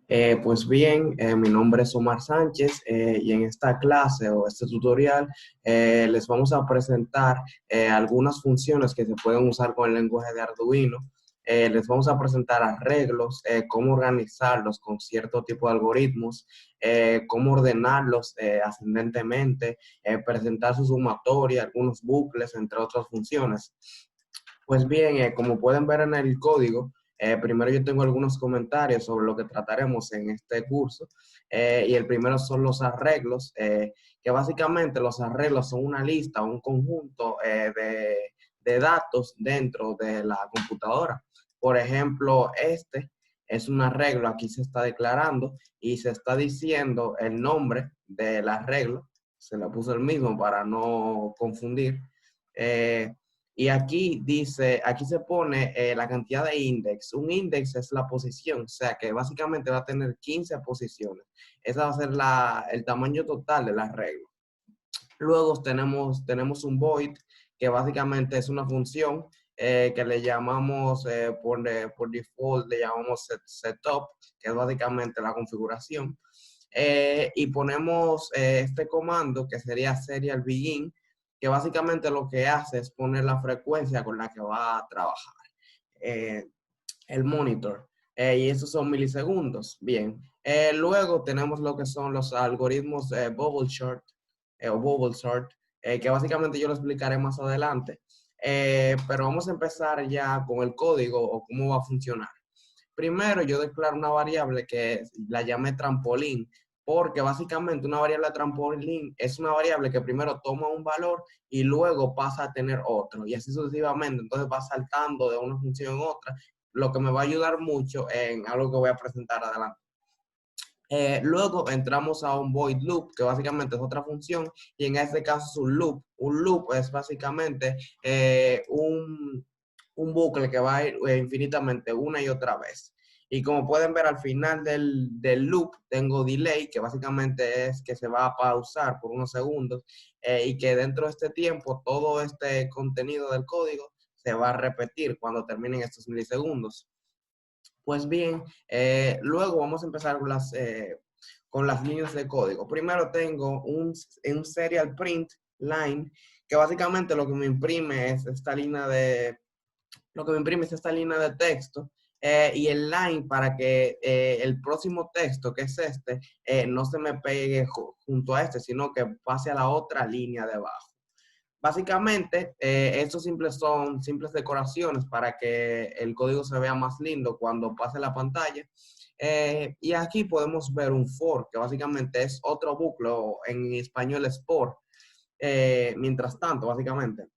Pues bien, mi nombre es Omar Sánchez y en esta clase o este tutorial les vamos a presentar algunas funciones que se pueden usar con el lenguaje de Arduino. Les vamos a presentar arreglos, cómo organizarlos con cierto tipo de algoritmos, cómo ordenarlos ascendentemente, presentar su sumatoria, algunos bucles, entre otras funciones. Pues bien, como pueden ver en el código, primero yo tengo algunos comentarios sobre lo que trataremos en este curso. Y el primero son los arreglos, que básicamente los arreglos son una lista, un conjunto de datos dentro de la computadora. Por ejemplo, este es un arreglo, aquí se está declarando y se está diciendo el nombre del arreglo. Se le puso el mismo para no confundir. Eh, y aquí dice, aquí se pone la cantidad de index. Un index es la posición, o sea que básicamente va a tener 15 posiciones. Esa va a ser el tamaño total del arreglo. Luego tenemos un void, que básicamente es una función que le llamamos, por default, le llamamos setup, que es básicamente la configuración. Y ponemos este comando que sería serial begin, que básicamente lo que hace es poner la frecuencia con la que va a trabajar eh, el monitor. Y esos son milisegundos. Bien. Luego tenemos lo que son los algoritmos bubble sort o bubble sort, que básicamente yo lo explicaré más adelante. Pero vamos a empezar ya con el código o cómo va a funcionar. Primero, yo declaro una variable que la llamé trampolín, porque básicamente una variable trampolín es una variable que primero toma un valor y luego pasa a tener otro, y así sucesivamente. Entonces va saltando de una función a otra, lo que me va a ayudar mucho en algo que voy a presentar adelante. Luego entramos a un void loop, que básicamente es otra función, y en este caso es un loop. Un loop es básicamente un bucle que va a ir infinitamente una y otra vez. Y como pueden ver al final del loop, tengo delay, que básicamente es que se va a pausar por unos segundos, y que dentro de este tiempo todo este contenido del código se va a repetir cuando terminen estos milisegundos. Pues bien, luego vamos a empezar con las líneas de código. Primero tengo un serial print line, que básicamente lo que me imprime es esta línea de texto, y el line para que el próximo texto, que es este, no se me pegue junto a este, sino que pase a la otra línea de abajo. Básicamente, estos son simples decoraciones para que el código se vea más lindo cuando pase la pantalla. Y aquí podemos ver un for, que básicamente es otro bucle, o en español es for, mientras tanto, básicamente,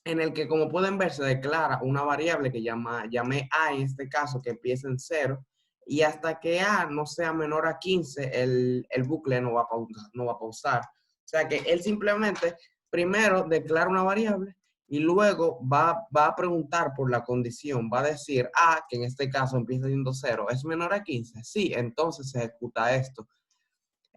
en el que, como pueden ver, se declara una variable que llamé A en este caso, que empieza en 0, y hasta que A no sea menor a 15, el bucle no va a pausar. O sea que él simplemente primero declara una variable y luego va a preguntar por la condición. Va a decir A, que en este caso empieza siendo 0, ¿es menor a 15? Sí, entonces se ejecuta esto.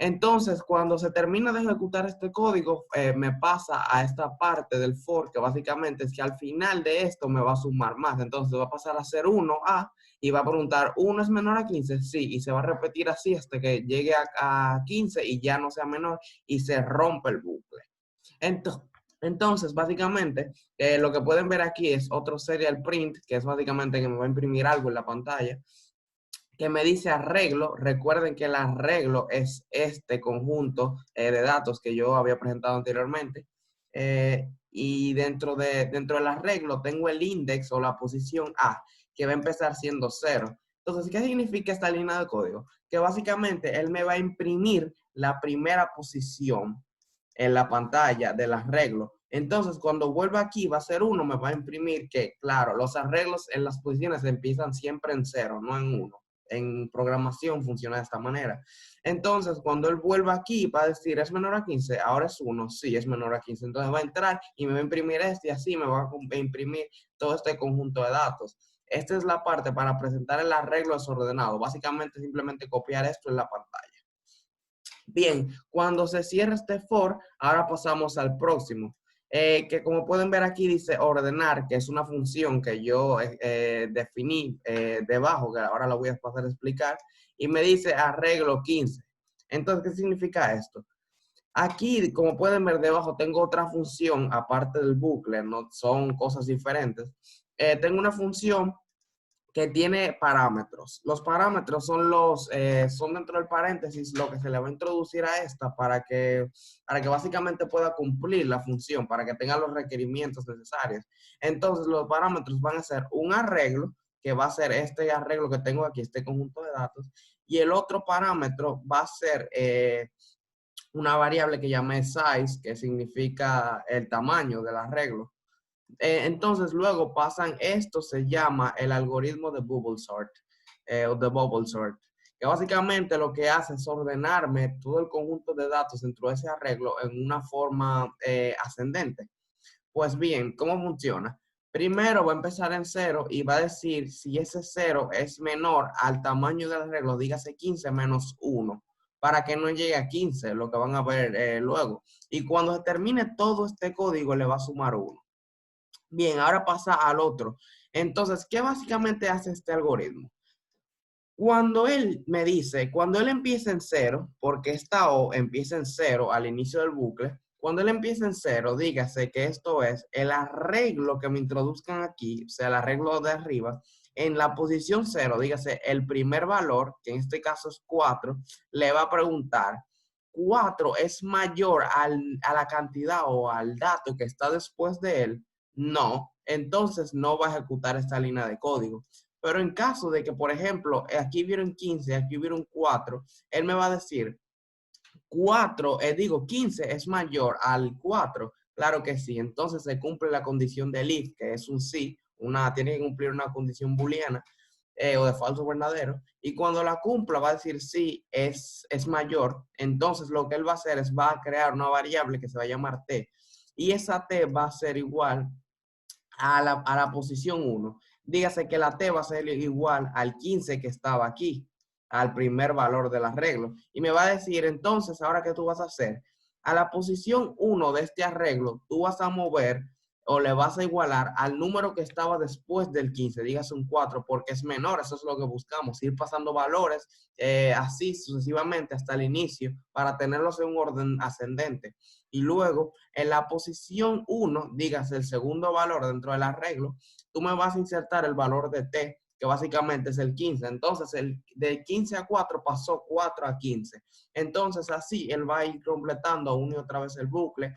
Entonces, cuando se termina de ejecutar este código, me pasa a esta parte del for, que básicamente es que al final de esto me va a sumar más. Entonces va a pasar a ser 1A y va a preguntar, ¿1 es menor a 15? Sí, y se va a repetir así hasta que llegue a 15 y ya no sea menor, y se rompe el bucle. Entonces, básicamente, lo que pueden ver aquí es otro serial print, que es básicamente que me va a imprimir algo en la pantalla, que me dice arreglo. Recuerden que el arreglo es este conjunto de datos que yo había presentado anteriormente. Y dentro del arreglo tengo el index o la posición A, que va a empezar siendo 0. Entonces, ¿qué significa esta línea de código? Que básicamente él me va a imprimir la primera posición en la pantalla del arreglo. Entonces, cuando vuelva aquí, va a ser 1, me va a imprimir que, claro, los arreglos en las posiciones empiezan siempre en 0, no en 1. En programación funciona de esta manera. Entonces, cuando él vuelva aquí, va a decir, ¿es menor a 15? Ahora es 1, sí, es menor a 15. Entonces va a entrar y me va a imprimir este, y así me va a imprimir todo este conjunto de datos. Esta es la parte para presentar el arreglo desordenado. Básicamente, simplemente copiar esto en la pantalla. Bien, cuando se cierra este for, ahora pasamos al próximo. que como pueden ver aquí dice ordenar, que es una función que yo definí debajo, que ahora la voy a pasar a explicar, y me dice arreglo 15. Entonces, ¿qué significa esto? Aquí, como pueden ver debajo, tengo otra función aparte del bucle, no son cosas diferentes. Tengo una función que tiene parámetros. Los parámetros son dentro del paréntesis lo que se le va a introducir a esta para que básicamente pueda cumplir la función, para que tenga los requerimientos necesarios. Entonces, los parámetros van a ser un arreglo, que va a ser este arreglo que tengo aquí, este conjunto de datos, y el otro parámetro va a ser una variable que llamé size, que significa el tamaño del arreglo. Entonces, luego pasan, esto se llama el algoritmo de bubble sort, o de bubble sort, que básicamente lo que hace es ordenarme todo el conjunto de datos dentro de ese arreglo en una forma ascendente. Pues bien, ¿cómo funciona? Primero va a empezar en 0 y va a decir si ese 0 es menor al tamaño del arreglo, dígase 15 menos 1, para que no llegue a 15, lo que van a ver luego. Y cuando se termine todo este código, le va a sumar 1. Bien, ahora pasa al otro. Entonces, ¿qué básicamente hace este algoritmo? Cuando él me dice, cuando él empieza en 0, porque esta O empieza en 0 al inicio del bucle, cuando él empieza en 0, dígase que esto es el arreglo que me introduzcan aquí, o sea, el arreglo de arriba, en la posición 0, dígase el primer valor, que en este caso es 4, le va a preguntar, ¿4 es mayor a la cantidad o al dato que está después de él? No, entonces no va a ejecutar esta línea de código. Pero en caso de que, por ejemplo, aquí vieron 15, aquí vieron 4, él me va a decir, 4, 15 es mayor al 4. Claro que sí. Entonces se cumple la condición del if, que es un sí, tiene que cumplir una condición booleana o de falso verdadero. Y cuando la cumpla va a decir sí, es mayor. Entonces lo que él va a hacer es va a crear una variable que se va a llamar t. Y esa t va a ser igual a la posición 1. Dígase que la T va a ser igual al 15 que estaba aquí, al primer valor del arreglo. Y me va a decir, entonces, ahora qué tú vas a hacer. A la posición 1 de este arreglo, tú vas a mover o le vas a igualar al número que estaba después del 15, dígase un 4, porque es menor, eso es lo que buscamos, ir pasando valores así sucesivamente hasta el inicio para tenerlos en un orden ascendente. Y luego, en la posición 1, dígase el segundo valor dentro del arreglo, tú me vas a insertar el valor de t, que básicamente es el 15. Entonces, de 15 a 4 pasó 4 a 15. Entonces, así él va a ir completando una y otra vez el bucle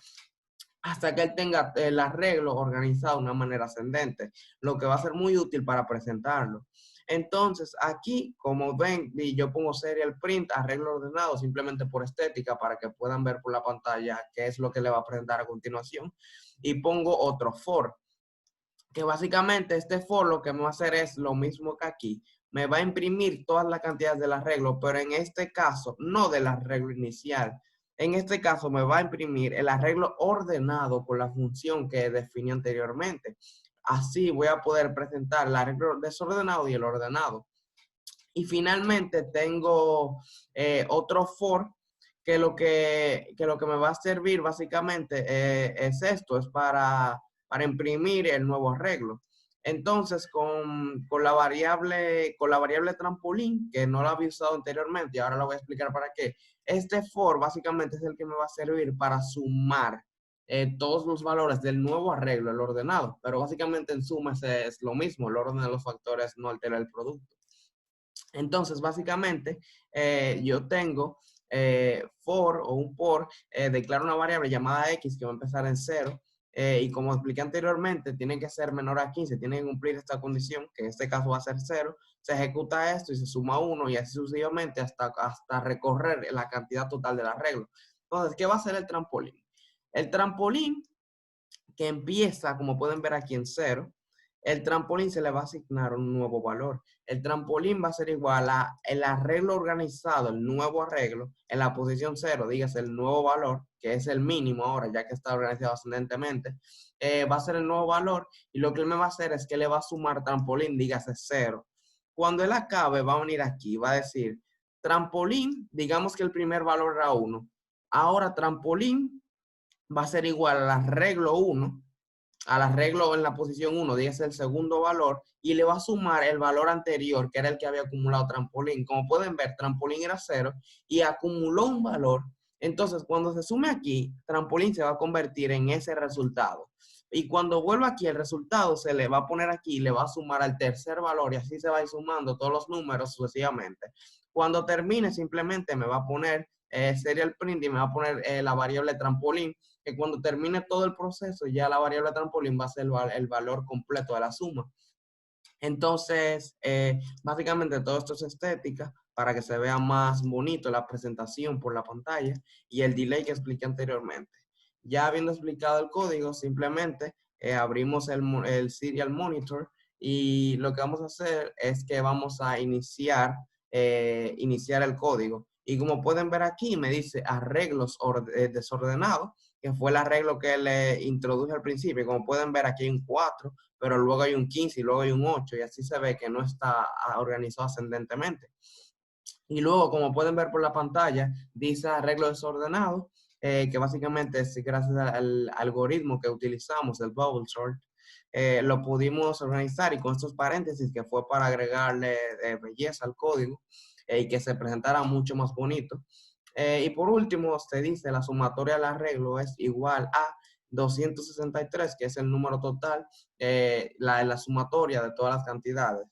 hasta que él tenga el arreglo organizado de una manera ascendente, lo que va a ser muy útil para presentarlo. Entonces, aquí, como ven, yo pongo serial print, arreglo ordenado, simplemente por estética, para que puedan ver por la pantalla qué es lo que le va a presentar a continuación. Y pongo otro for, que básicamente este for lo que me va a hacer es lo mismo que aquí. Me va a imprimir todas las cantidades del arreglo, pero en este caso, no del arreglo inicial. En este caso me va a imprimir el arreglo ordenado con la función que definí anteriormente. Así voy a poder presentar el arreglo desordenado y el ordenado. Y finalmente tengo otro for que lo que me va a servir básicamente es esto, es para imprimir el nuevo arreglo. Entonces, con la variable trampolín, que no la había usado anteriormente, y ahora la voy a explicar para qué, este for básicamente es el que me va a servir para sumar todos los valores del nuevo arreglo, el ordenado, pero básicamente en suma es lo mismo, el orden de los factores no altera el producto. Entonces, básicamente, yo tengo for o un por, declaro una variable llamada x que va a empezar en 0, y como expliqué anteriormente, tiene que ser menor a 15, tiene que cumplir esta condición, que en este caso va a ser 0, se ejecuta esto y se suma 1 y así sucesivamente hasta recorrer la cantidad total del arreglo. Entonces, ¿qué va a hacer el trampolín? El trampolín que empieza, como pueden ver aquí, en 0, el trampolín se le va a asignar un nuevo valor. El trampolín va a ser igual a el arreglo organizado, el nuevo arreglo, en la posición 0, dígase el nuevo valor, que es el mínimo ahora, ya que está organizado ascendentemente, va a ser el nuevo valor, y lo que él me va a hacer es que le va a sumar trampolín, dígase 0. Cuando él acabe, va a venir aquí, va a decir, trampolín, digamos que el primer valor era 1. Ahora trampolín va a ser igual al arreglo 1, al arreglo en la posición 1, 10 el segundo valor, y le va a sumar el valor anterior, que era el que había acumulado trampolín. Como pueden ver, trampolín era 0 y acumuló un valor. Entonces, cuando se sume aquí, trampolín se va a convertir en ese resultado. Y cuando vuelva aquí, el resultado se le va a poner aquí y le va a sumar al tercer valor y así se va a ir sumando todos los números sucesivamente. Cuando termine, simplemente me va a poner serial print y me va a poner la variable trampolín, que cuando termine todo el proceso, ya la variable trampolín va a ser el valor completo de la suma. Entonces, básicamente todo esto es estética para que se vea más bonito la presentación por la pantalla y el delay que expliqué anteriormente. Ya habiendo explicado el código, simplemente abrimos el Serial Monitor y lo que vamos a hacer es que vamos a iniciar el código. Y como pueden ver aquí, me dice arreglos desordenados, que fue el arreglo que le introduje al principio. Como pueden ver, aquí hay un 4, pero luego hay un 15 y luego hay un 8 y así se ve que no está organizado ascendentemente. Y luego, como pueden ver por la pantalla, dice arreglo desordenado, que básicamente es gracias al algoritmo que utilizamos, el bubble sort, lo pudimos organizar y con estos paréntesis que fue para agregarle belleza al código y que se presentara mucho más bonito. Y por último, se dice la sumatoria del arreglo es igual a 263, que es el número total, la sumatoria de todas las cantidades.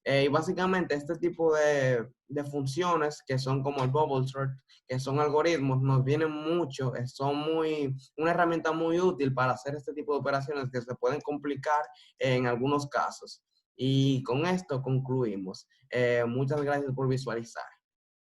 Y básicamente este tipo de funciones que son como el bubble sort, que son algoritmos, nos vienen mucho, son una herramienta muy útil para hacer este tipo de operaciones que se pueden complicar en algunos casos. Y con esto concluimos. Muchas gracias por visualizar.